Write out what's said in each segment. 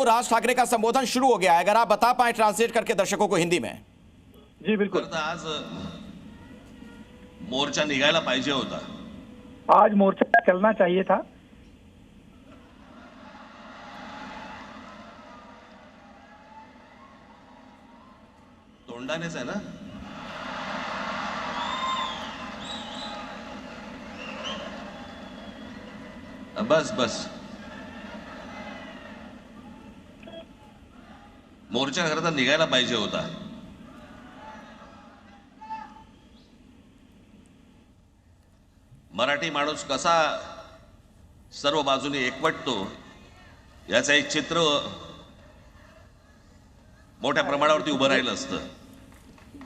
हूं, राज ठाकरे का संबोधन शुरू हो गया है, अगर आप बता पाए ट्रांसलेट करके दर्शकों को हिंदी में। जी बिल्कुल। आज मोर्चा निघायला पाहिजे होता, आज मोर्चा चलना चाहिए था। तोंडानेच आहे ना? बस बस, मोर्चा खरं तर निघायला पाहिजे होता। मराठी माणूस कसा सर्व बाजूने एकवटतो याचं एक चित्र मोठ्या प्रमाणावरती उभं राहिलं असतं।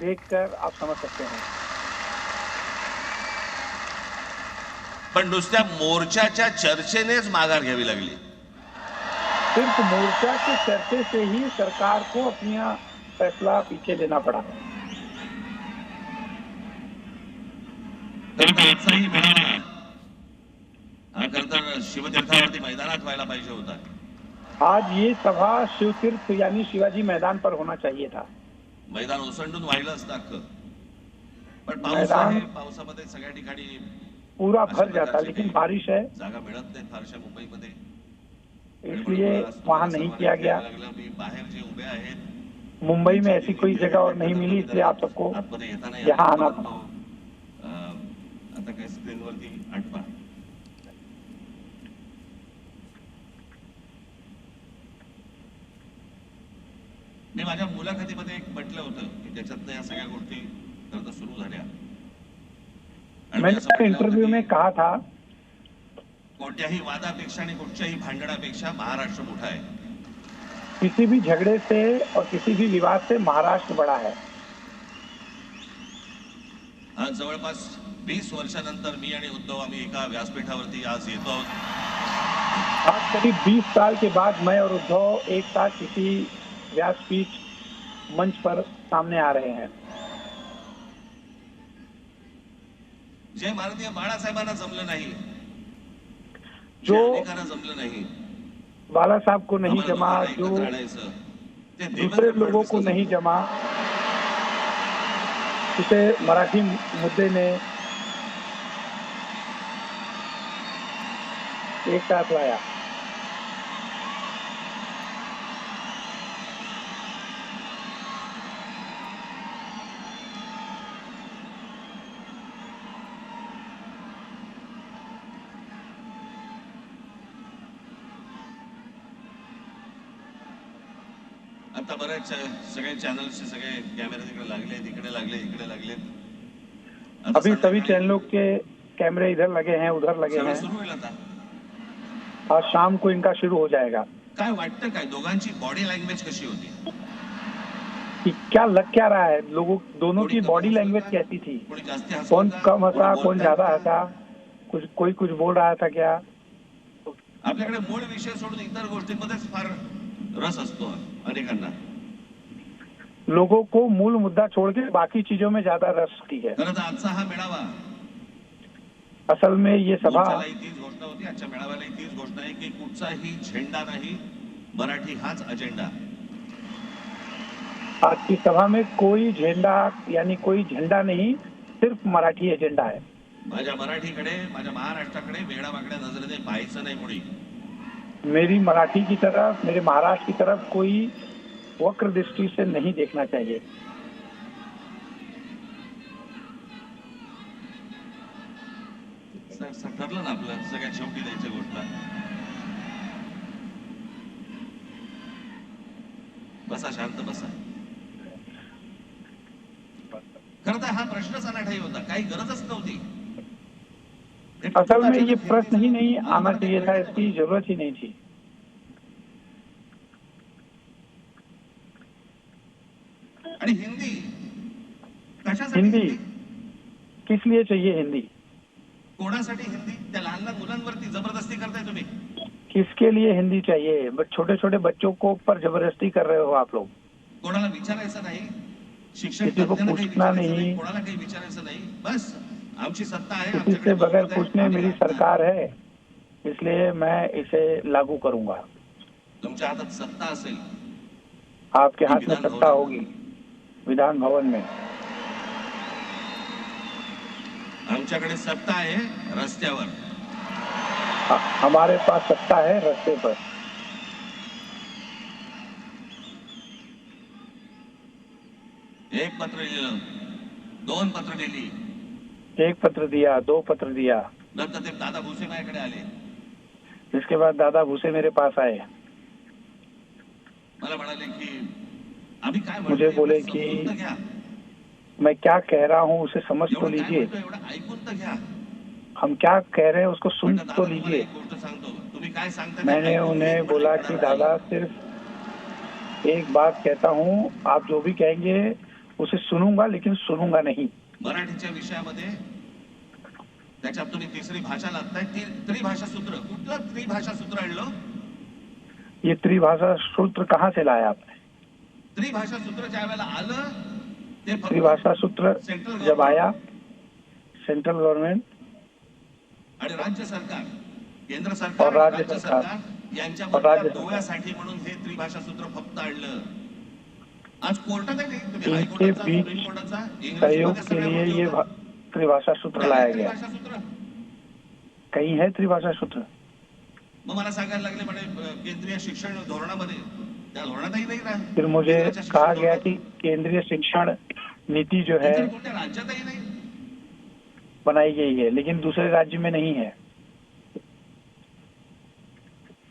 देखकर आप समझ सकते हैं। पण नुसत्या मोर्चाच्या चर्चेनेच माघार घ्यावी लागली। सिर्फ मोर्चा के चर्चे से ही सरकार को अपना फैसला पीछे लेना पड़ा। आजचाही मेळावा हा खरं तर शिवतीर्थावरती मैदानात व्हायला पाहिजे होता। आज ये सभा शिवतीर्थ यानी शिवाजी मैदान पर होना चाहिए था। मैदान ओसंडून वाहिलं असतं अख्खं, पण पाऊस आहे, पावसामध्ये सगळ्या ठिकाणी पूरा भर जाता, लेकिन बारिश है जागा मिळत नाही फारशा मुंबईमध्ये, इसलिए वहाँ नहीं किया गया। बाहेर जे उभे आहेत मुंबई में ऐसी कोई जगह और नहीं मिली, इसलिए आप सबको आतमध्ये येता नाही यहाँ आना पड़ा। आता काय स्क्रीनवरती आठवा। मी माझ्या मुलाखतीमध्ये एक म्हटलं होतं की त्याच्यातनं या सगळ्या गोष्टी खरं तर सुरू झाल्या। मैंने अपने इंटरव्यू में कहा था, कोणत्याही वादापेक्षा आणि कुठच्याही भांडणापेक्षा महाराष्ट्र मोठा आहे। किसी भी झगड़े से और किसी भी विवाद से महाराष्ट्र बड़ा है। आज जवळपास 20 वर्षानंतर मी आणि उद्धव आम्ही एका व्यासपीठावरती आज येतो आहोत। आज करीब 20 साल के बाद मैं और उद्धव एक साथ किसी व्यासपीठ मंच पर सामने आ रहे हैं। जे भारतीय बाळासाहेबांना जमलं नाही, जो अनेकांना जमलं नाही, बाला साहब को नहीं जमा, जो दूसरे लोगों को नहीं जमा, उसे मराठी मुद्दे ने एक साथ लाया। आता बरेच सगळे चॅनल्सचे सगळे कॅमेरे तिकडे लागले, तिकडे लागले, इकडे लागले। अभी सभी चैनलों के कैमरे इधर लगे हैं, उधर लगे हैं। सुरू होईल आता। आज शाम को इनका शुरू हो जाएगा। काय वाटतं, काय दोघांची बॉडी लँग्वेज कशी होती? कि क्या लग क्या रहा है, लोगों दोनों की बॉडी लैंग्वेज कैसी थी? कौन कम हंसा, कौन ज्यादा हंसा, कोई कुछ बोल रहा था क्या? आपल्याकडे मूळ विषय सोडून इतर गोष्टींमध्येच फार रस असतो अनेकांना। लोगों को मूल मुद्दा छोड़ के बाकी चीजों में ज्यादा रस होती है। खरं तर आजचा हा मेळावा, असल में ये सभा, तीच घोषणा होती आजच्या मेळाव्याला, तीच घोषणा आहे की कुठचाही झेंडा नाही, मराठी हाच अजेंडा। आज की सभा में कोई झंडा यानी कोई झंडा नहीं, सिर्फ मराठी एजेंडा है। माझ्या मराठीकडे, माझ्या महाराष्ट्राकडे वेगळ्या वागड्या नजरेने पाहायचं नाही कोणी। मेरी मराठी की तरफ, मेरे महाराष्ट्र की तरफ कोई वक्र दृष्टि से नहीं देखना चाहिए। ठरलं ना आपलं, सगळ्यात शेवटी द्यायच्या गोष्ट। बसा, शांत बसा। खरं तर हा प्रश्नच अनाठाई होता, काही गरजच नव्हती। असल में ये प्रश्न ही नहीं आना चाहिए था, इसकी जरूरत ही नहीं थी। आणि हिंदी कशासाठी? हिंदी किस लिए चाहिए? हिंदी कोणासाठी हिंदी? त्या लहान लहान मुलांवरती जबरदस्ती करताय तुम्ही। किसके लिए हिंदी चाहिए? छोटे छोटे बच्चों को पर जबरदस्ती कर रहे हो आप लोग। कोणाला विचारायचं नाही, शिक्षण किसी को पूछना नहीं, कोणाला काही विचारायचं नाही, बस आमची सत्ता आहे, किसी से बगैर पूछने मेरी सरकार है, इसलिए मैं इसे लागू करूंगा। तुमच्या हातात सत्ता असेल, आपके हाथ में सत्ता होगी विधान भवन में। आमच्याकडे सत्ता आहे रस्त्यावर। हमारे पास सत्ता है रास्ते पर। एक पत्र लिहिलं, 2 पत्र लिहिली, एक पत्र दिया, 2 पत्र दिया। नंतर ते दादा भुसे माझ्याकडे आले। इसके बाद दादा भूसे मेरे पास आए। मला म्हणाले की आम्ही काय मुझे बोले म्हणतो कि समजून तर घ्या, मैं क्या कह रहा हूँ उसे समझ तो एवढं काय लीजिए, म्हणतो एवढं ऐकून तर घ्या। हम क्या कह रहे हैं उसको सुन म्हटलं, तो दादा तुम्हाला लीजिए। एक गोष्ट सांगतो, तुम्ही काय सांगता ते मैंने ऐकून उन्हें एक पण बोला ऐकणार कि नाही। दादा सिर्फ एक बात कहता हूँ, आप जो भी कहेंगे उसे सुनूंगा लेकिन सुनूंगा नहीं। मराठीच्या विषयामध्ये त्याच्यात तुम्ही तिसरी भाषा लागताय, त्रिभाषा सूत्र। कुठलं त्रिभाषा सूत्र आणलं? ये त्रिभाषा सूत्र कहाँ से लाया आपने? त्रिभाषा सूत्र ज्या वेळेला आलं ते फक्त त्रिभाषा सूत्र सेंट्रल जब गव्हर्नमेंट आया सेंट्रल गवर्नमेंट आणि राज्य सरकार, केंद्र और सरकार, राज्य राज्य सरकार सरकार यांच्या और राज्य सरकार दोघांसाठी म्हणून हे त्रिभाषा सूत्र फक्त आणलं। आज कोर्टात आहे, तुम्ही इनके हायकोर्टाचा, बीच सुप्रीम कोर्टाचा, सहयोग इंग्लिशमध्ये के सगळ्या लिए गोष्टी ये होतात। त्रिभाषा सूत्र काय लाया आहे गया। त्रिभाषा सूत्र? कहीं है त्रिभाषा सूत्र? मग मला सांगायला लागले म्हणे केंद्रीय शिक्षण धोरणामध्ये, त्या धोरणातही नाही ना। फिर मुझे केंद्राच्या शिक्षण कहा गया धोरणात, कि केंद्रीय शिक्षण नीति जो है इतर कोणत्या राज्यातही नाही। बनाई गई है लेकिन दूसरे राज्य में नहीं है।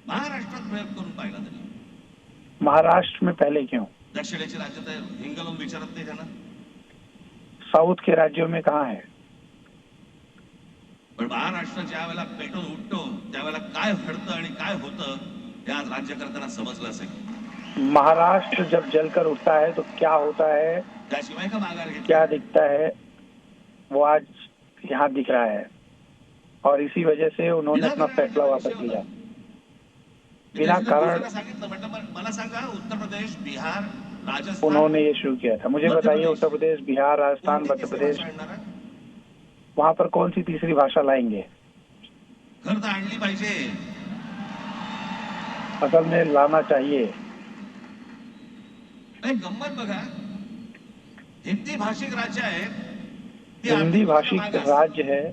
महाराष्ट्रात प्रयोग करून पाहिला तरी महाराष्ट्र में पहले क्यों? दक्षिणेचे राज्य तर हिंगलून विचारत नाही त्यांना। साउथ के राज्यों में कहाँ है? पण महाराष्ट्र ज्या वेळेला पेटून उठतो त्यावेळेला काय घडतं आणि काय होतं हे आज राज्यकर्त्यांना समजलं असेल। महाराष्ट्र जब जलकर उठता है तो क्या होता है, त्याशिवाय का माघार घेतली? क्या दिखता है, वो आज यहाँ दिख रहा है। और इसी वजह से उन्होंने अपना फैसला वापस लिया बिना कारण। सांगितलं म्हटलं मला सांगा, उत्तर प्रदेश, बिहार, राजस्थान, उन्होंने ये शुरू किया था। मुझे बताइए उत्तर प्रदेश, बिहार, राजस्थान, मध्य प्रदेश, वहाँ पर कौन सी तीसरी भाषा लाएंगे? खरं तर आणली पाहिजे। असल में लाना चाहिए। एक गंमत बघा, हिंदी भाषिक राज्य आहे, हिंदी भाषिक राज्य है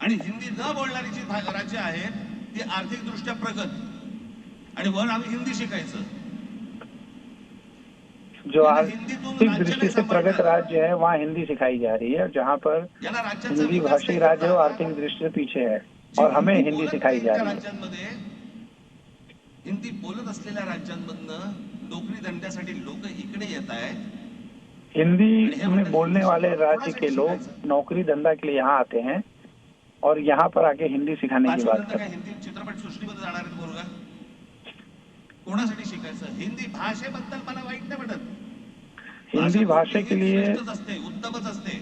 आणि हिंदी न बोलणारी जी राज्य आहे ती आर्थिक दृष्ट्या प्रगत, आणि वर आम्ही हिंदी शिकायचं। जो आर्थिक दृष्टि से प्रगत राज्य है वहाँ हिंदी सिखाई जा रही है, जहाँ पर हिंदी भाषी राज्य हो आर्थिक दृष्टि से पीछे है और हमें हिंदी सिखाई जा रही है। राज्यांमध्ये हिंदी बोलत असलेल्या राज्यांमधनं नोकरी धंद्यासाठी लोक इकडे येत आहेत। हिंदी में बोलने वाले राज्य के लोग नौकरी धंधा के लिए यहाँ आते हैं और यहाँ पर आके हिंदी सिखाने की बात करते हैं। हिंदी चित्रपट सृष्टीमध्ये जाणार आहेत मुलगा, कोणासाठी शिकायचं? हिंदी भाषेबद्दल मला वाईट नाही वाटत, हिंदी भाषा के लिए उत्तमच असते,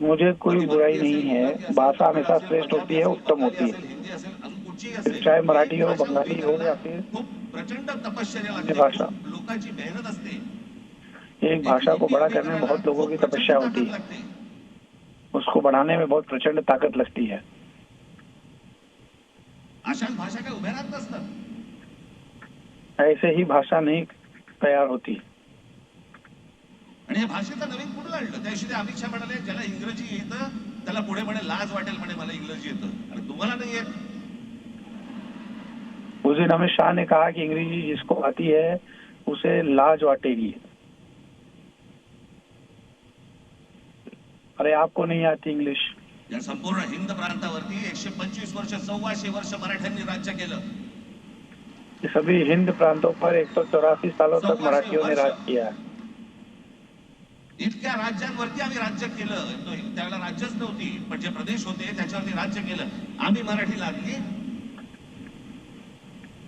मुझे कोई बुराई नहीं है। भाषा हमेशा श्रेष्ठ होती है, उत्तम होती है, हिंदी असेल अजून कुठची असेल, चाहे मराठी हो, बंगाली हो या फिर खूप प्रचंड तपश्चर्या अन्य लागते, भाषा। लोकांची मेहनत असते। एक भाषा को बड़ा करने में बहुत लोगों की तपस्या होती है, उसको बढ़ाने में बहुत प्रचंड ताकत लगती है। अशाच भाषा काय उभ्या राहत नसतात, ऐसे ही भाषा नहीं तैयार होती। आणि या भाषेचं नवीन कुठं आणलं? त्या दिवशी अमित शहा म्हणाले ज्याला इंग्रजी येतं त्याला पुढे म्हणे लाज वाटेल, म्हणे मला इंग्रजी येतं, आणि तुम्हाला नाही येत। उस दिन अमित शाह ने कहा कि अंग्रेजी जिसको आती है उसे लाज वाटेगी। अरे आपको नहीं आती इंग्लिश। या संपूर्ण हिंद प्रांतावरती 125 वर्ष, 1400 वर्ष मराठ्यांनी राज्य केलं। सभी हिंद प्रांतों पर 184 सालों तक मराठियों ने राज किया। इतक्या राज्यांवरती आम्ही राज्य केलं, त्यावेळेला राज्यच नव्हती, पण जे प्रदेश होते त्याच्यावरती राज्य केलं। आम्ही मराठी लागली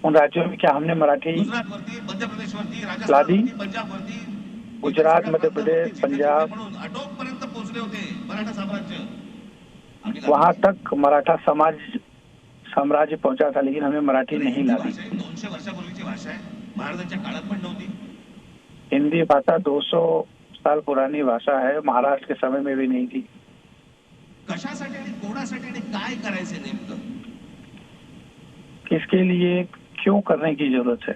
उन राज्यों में, क्या हमने मराठी गुजरातवरती, मध्य प्रदेशवरती, राजस्थानवरती, पंजाबवरती, गुजरात, मध्य प्रदेश, पंजाब, म्हणून अटोकपर्यंत पोहोचले होते मराठा साम्राज्य। वहां तक मराठा साम्राज्य पहुंचा था, लेकिन हमें मराठी नहीं लादी। 200 वर्षापूर्वीची भाषा आहे, महाराजांच्या काळात पण नव्हती। हिंदी भाषा 200 साल पुरानी भाषा है, महाराष्ट्र के समय में भी नहीं थी। कशासाठी आणि कोणासाठी आणि काय करायचे नेमकं? किसके लिए, क्यों करने की जरूरत है?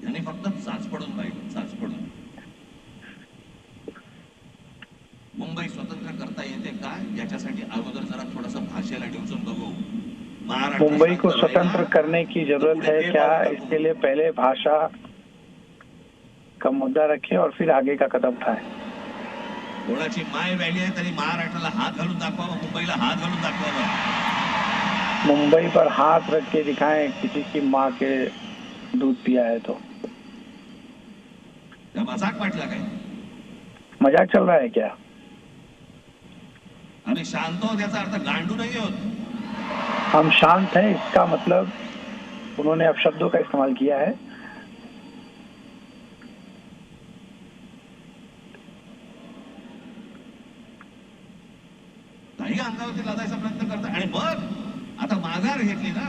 यांनी फक्त चाच पडून राहील, चाच पडून. मुंबई स्वतंत्र करता येते का याच्यासाठी अगोदर जरा थोडंसं भाषेला डिवचून बघू. मुंबई को स्वतंत्र करने की जरूरत है क्या, इसके लिए पहले भाषा का मुद्दा रखें और फिर आगे का कदम उठाएं. कोणाची माय व्हॅली आहे तरी महाराष्ट्राला हात घालून दाखवावं, मुंबईला हात घालून दाखवावं. मुंबई पर हाथ रख के दिखाएं किसी की माँ के दूध पिया है तो. क्या मजाक वाटला काय? मजाक चल रहा है क्या? आम्ही शांत आहोत याचा अर्थ गांडू नाही होत. हम शांत हैं इसका मतलब उन्होंने अपशब्दों का इस्तेमाल किया है. काही अंगावरती लादायचा प्रयत्न करतात आणि मग आता माघार घेतली ना.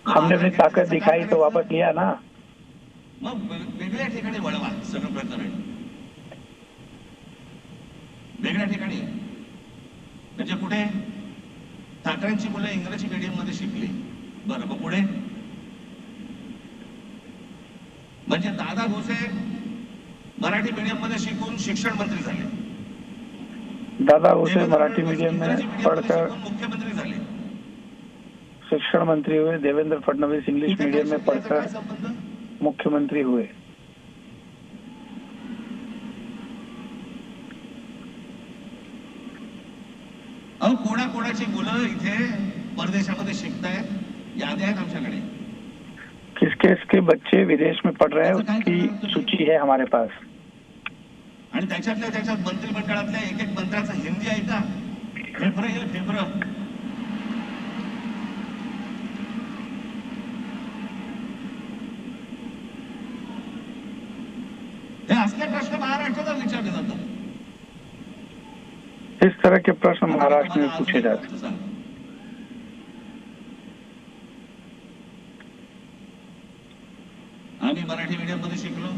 हमने अपनी ताकत दिखाई तो वापस लिया ना. मग वेगळ्या ठिकाणी वळवा सगळं प्रकरण. वेगळ्या ठिकाणी म्हणजे कुठे? ठाकरेंची मुलं इंग्रजी मीडियम मध्ये शिकली, बरं, मग पुढे? म्हणजे दादा भुसे मराठी मीडियम मध्ये शिकून शिक्षण मंत्री झाले. दादा भुसे मराठी मीडियम में पढ़कर मुख्यमंत्री झाले. शिक्षण मंत्री हुए. देवेंद्र फडणवीस इंग्लिश मीडियम में पढ़कर मुख्यमंत्री हुए. अहो, कोणाकोणाची मुलं इथे परदेशामध्ये शिकतायत, याद्या आहेत आमच्याकडे. किसके किसके बच्चे विदेश में पढ़ रहे हैं उसकी सूची है हमारे पास. आणि त्याच्यातल्या त्याच्यात मंत्रिमंडळातल्या एक एक मंत्र्याचं हिंदी आहे का? फेफरं येईल, फेफरं. हे असले प्रश्न महाराष्ट्रात विचारले जातात. इस तरह के प्रश्न महाराष्ट्र में पूछे जाते हैं. आम्ही मराठी मीडियम मध्ये शिकलो.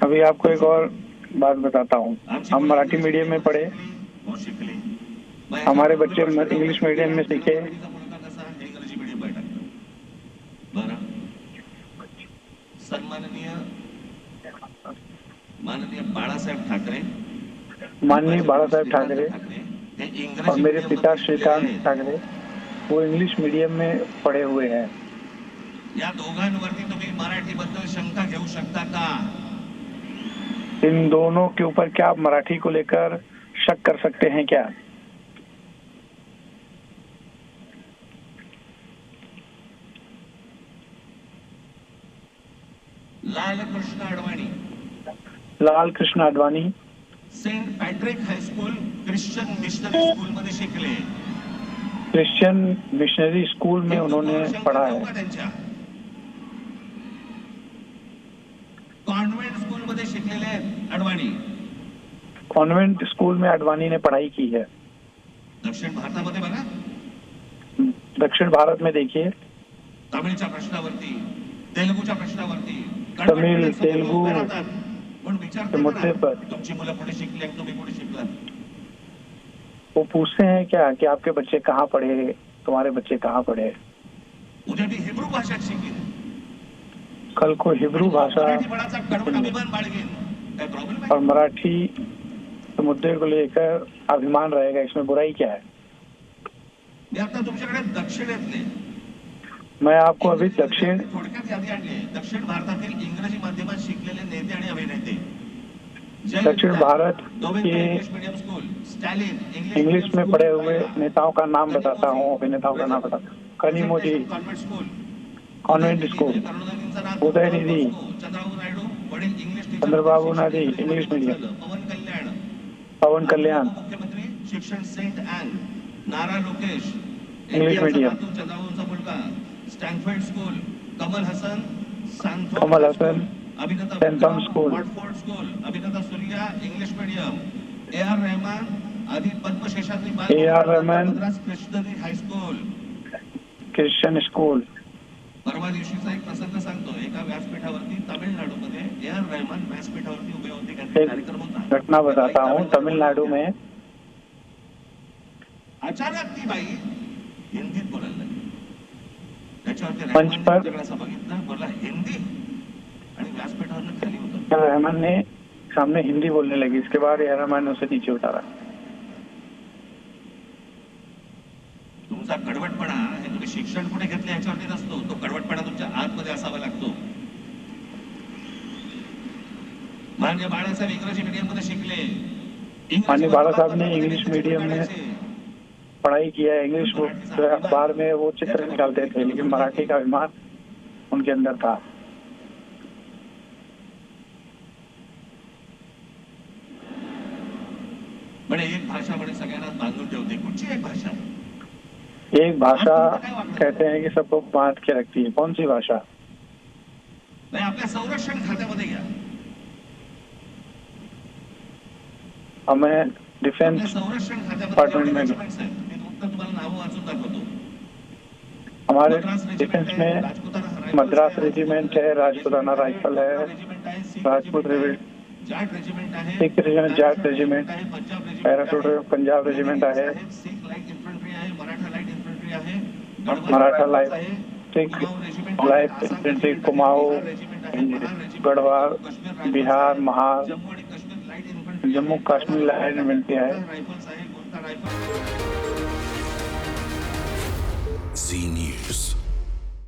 अभी आपको एक और बात बताता हूँ. हम मराठी मीडियम में पढ़े, हमारे बच्चे इंग्लिश मीडियम में सीखे. इंग्रजी मीडियम में टाकलं. बरं, सन्माननीय माननीय बाळासाहेब ठाकरे, माननीय बाळासाहेब ठाकरे और मेरे पिता श्रीकांत ठाकरे वो इंग्लिश मीडियम में पढ़े हुए हैं. या दोघांवरती तुम्ही मराठी बद्दल शंका घेऊ शकता का? इन दोनों के ऊपर क्या आप मराठी को लेकर शक कर सकते हैं क्या? Lal Krishna Advani, Lal Krishna Advani saint Patrick high school Christian missionary school मध्ये शिकले. क्रिश्चियन मिशनरी स्कूल में उन्होंने पढ़ा है. कॉन्वेंट स्कूल मध्ये शिकलेले आहेत अडवाणी. कॉन्वेंट स्कूल में अडवाणी ने पढ़ाई की है. दक्षिण भारतामध्ये बघा, दक्षिण भारत में देखिए, तमिळच्या प्रश्नावरती, तेलुगूच्या प्रश्नावरती, तमिळ, तेलुगू पण विचारते मुद्दे पर तुमची मुलं कुठे शिकली आणि तुम्ही कुठे शिकलात? वो पूछते हैं क्या कि आपके बच्चे कहाँ पढ़े, तुम्हारे बच्चे कहाँ पढ़े. उद्या ती हिब्रू भाषा शिकली, कल को हिब्रू भाषा मराठीपणाचा कडवट अभिमान बाळगेन, काय प्रॉब्लेम और आहे? मराठी मुद्दे को लेकर अभिमान रहेगा, इसमें बुराई क्या है? मी आता तुमच्याकडे दक्षिणेतले, मैं आपको अभी दक्षिण थोडक्यात यादी आणली. दक्षिण भारतातील इंग्रजी माध्यमात शिकलेले नेते आणि अभिनेते. दक्षिण भारत के English medium school, Stalin English में पढ़े हुए नेताओं का नाम बताता हूँ, अभिनेताओं का नाम बताता हूँ. Kanimozhi convent school, convent school, Udhayanidhi, Chandrababu Naidu वडील English teacher, Chandrababu Naidu English medium, Pawan Kalyan Pawan Kalyan मुख्यमंत्री शिक्षण सेंट ॲन, नारा लोकेश इंग्लिश मीडियम, चंद्रबाबूंचा मुलगा स्टॅनफोर्ड स्कूल, कमल हसन कमल हसन अभिनेता सैंथम स्कूल, वॉटफोर्ड स्कूल, अभिनेता Surya English medium, AR. Rahman आदी पद्मश्रेष्ठांनी A.R. Rahman Christian high school, Christian school. परवा दिवशीचा एक प्रसंग सांगतो. एका व्यासपीठावरती तामिळनाडूमध्ये ए.आर. रहमान व्यासपीठावरती उभे होते. एक घटना बताता हूँ. तमिलनाडु में अचानक ती बाई हिंदीत बोलायला लागली. त्याच्यावरती मंच रहमान पर- जरा असं बघितलं, बोलला हिंदी, आणि व्यासपीठावरनं खाली उतरला. क्या रहमान ने सामने हिंदी बोलने लगी, इसके बाद ए रहमान ने उसे नीचे उतारा. तुमचा कडवटपणा हे तुम्ही शिक्षण कुठे घेतलं याच्यावरती नसतो, तो कडवटपणा तुमच्या आतमध्ये असावा लागतो. मान्य बाळासाहेब इंग्रजी मीडियम मध्ये शिकले. माननीय बाला साहब ने इंग्लिश मीडियम में पढ़ाई किया है. इंग्लिश अखबार में वो चित्र निकालते थे, लेकिन मराठी का अभिमान उनके अंदर था. म्हणे एक भाषा म्हणे सगळ्यांना बांधून ठेवते. कुठची एक भाषा? एक भाषा कहते हैं कि सबको बांध के रखती है. कौन सी भाषा? नाही, आपल्या संरक्षण खात्यामध्ये घ्या. हमें डिफेंस आपल्या संरक्षण डिपार्टमेंट खात्यामध्ये में रेजिमेंट्स आहेत. मी फक्त तुम्हाला नावं वाचून दाखवतो. हमारे मद्रास डिफेंस रेजिमेंट में आहे, राजपुताना रायफल्स मद्रास आहे, रेजिमेंट है, राजपुताना राइफल है, रेजिमेंट आहे, सिख राजपूत रेजिमेंट आहे, जाट रेजिमेंट आहे, सिख रेजिमेंट, जाट रेजिमेंट, आहे, पंजाब रेजिमेंट पैराशूट आहे, पंजाब रेजिमेंट आहे, सिख लाईट इन्फंट्री आहे, मराठा लाईट इन्फंट्री आहे, मराठा लाइट आहे, सिख कुमाऊं रेजिमेंट आहे, लाइट आसाम इन्फेंट्री, रेजिमेंट आहे, कुमाऊं, बिहार रेजिमेंट आहे, महार रेजिमेंट गढ़वाल, आहे, काश्मीर रायफल्स बिहार, आहे, महार, जम्मू आणि काश्मीर लाईट इन्फंट्री जम्मू आहे, काश्मीर लाइट इन्फेंट्री है. रायफल्स आहे, गोरखा रायफल्स. झी न्यूज.